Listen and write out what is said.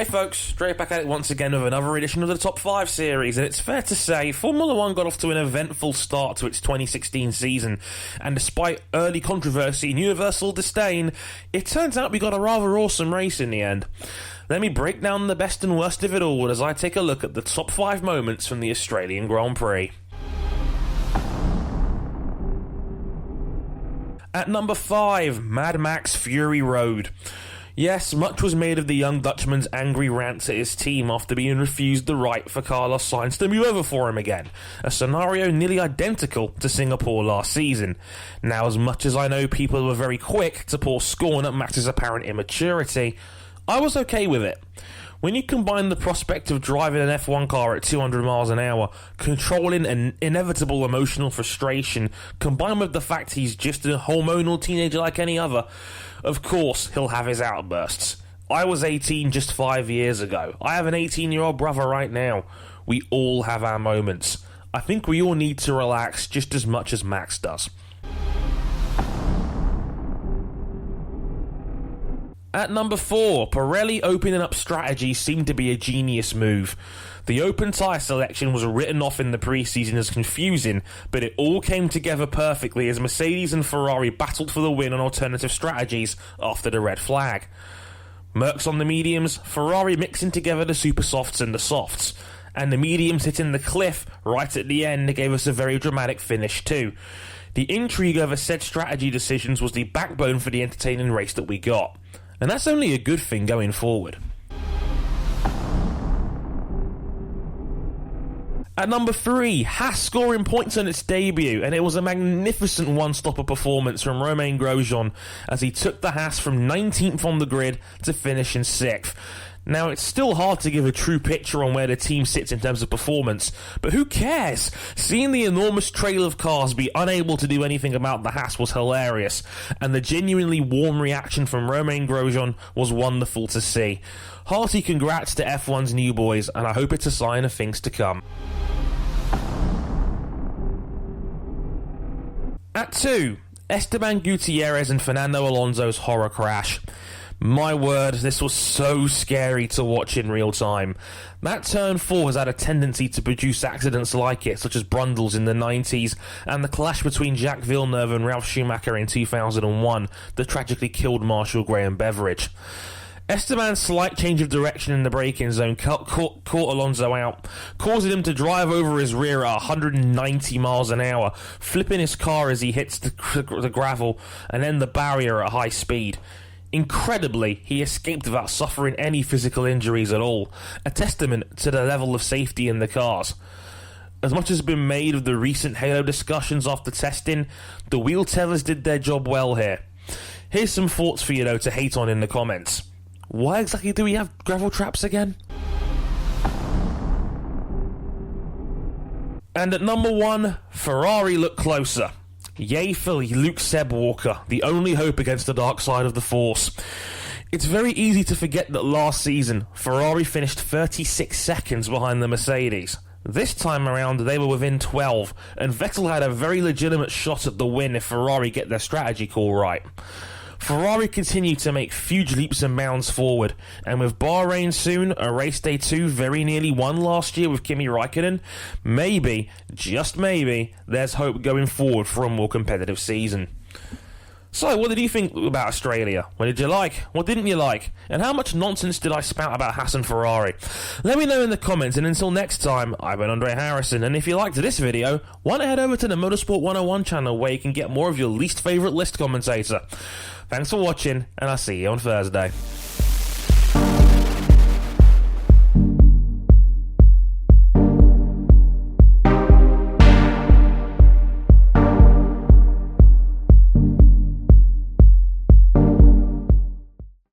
Hey folks, straight back at it once again with another edition of the Top 5 series, and it's fair to say Formula 1 got off to an eventful start to its 2016 season, and despite early controversy and universal disdain, it turns out we got a rather awesome race in the end. Let me break down the best and worst of it all as I take a look at the top 5 moments from the Australian Grand Prix. At number 5, Mad Max Fury Road. Yes, much was made of the young Dutchman's angry rants at his team after being refused the right for Carlos Sainz to move over for him again, a scenario nearly identical to Singapore last season. Now, as much as I know people were very quick to pour scorn at Max's apparent immaturity, I was okay with it. When you combine the prospect of driving an F1 car at 200 miles an hour, controlling an inevitable emotional frustration, combined with the fact he's just a hormonal teenager like any other, of course he'll have his outbursts. I was 18 just 5 years ago. I have an 18-year-old brother right now. We all have our moments. I think we all need to relax just as much as Max does. At number 4, Pirelli opening up strategy seemed to be a genius move. The open tyre selection was written off in the pre-season as confusing, but it all came together perfectly as Mercedes and Ferrari battled for the win on alternative strategies after the red flag. Mercs on the mediums, Ferrari mixing together the super softs and the softs, and the mediums hitting the cliff right at the end gave us a very dramatic finish too. The intrigue over said strategy decisions was the backbone for the entertaining race that we got. And that's only a good thing going forward. At number 3, Haas scoring points on its debut, and it was a magnificent one-stopper performance from Romain Grosjean as he took the Haas from 19th on the grid to finish in 6th. Now, it's still hard to give a true picture on where the team sits in terms of performance, but who cares? Seeing the enormous trail of cars be unable to do anything about the Haas was hilarious, and the genuinely warm reaction from Romain Grosjean was wonderful to see. Hearty congrats to F1's new boys, and I hope it's a sign of things to come. At 2, Esteban Gutierrez and Fernando Alonso's horror crash. My word, this was so scary to watch in real time. That turn 4 has had a tendency to produce accidents like it, such as Brundle's in the 90s, and the clash between Jacques Villeneuve and Ralf Schumacher in 2001 that tragically killed Marshall Graham Beveridge. Esteban's slight change of direction in the braking zone caught Alonso out, causing him to drive over his rear at 190 miles an hour, flipping his car as he hits the gravel and then the barrier at high speed. Incredibly, he escaped without suffering any physical injuries at all, a testament to the level of safety in the cars. As much as has been made of the recent Halo discussions after testing, the wheel tellers did their job well here. Here's some thoughts for you though to hate on in the comments. Why exactly do we have gravel traps again? And at number 1, Ferrari looked closer. Yay for Luke Seb Walker, the only hope against the dark side of the Force. It's very easy to forget that last season, Ferrari finished 36 seconds behind the Mercedes. This time around, they were within 12, and Vettel had a very legitimate shot at the win if Ferrari get their strategy call right. Ferrari continue to make huge leaps and bounds forward, and with Bahrain soon, a race day 2 very nearly won last year with Kimi Räikkönen, maybe, just maybe, there's hope going forward for a more competitive season. So, what did you think about Australia? What did you like? What didn't you like? And how much nonsense did I spout about Haas and Ferrari? Let me know in the comments, and until next time, I've been Andre Harrison, and if you liked this video, why not head over to the Motorsport 101 channel where you can get more of your least favourite list commentator. Thanks for watching, and I'll see you on Thursday.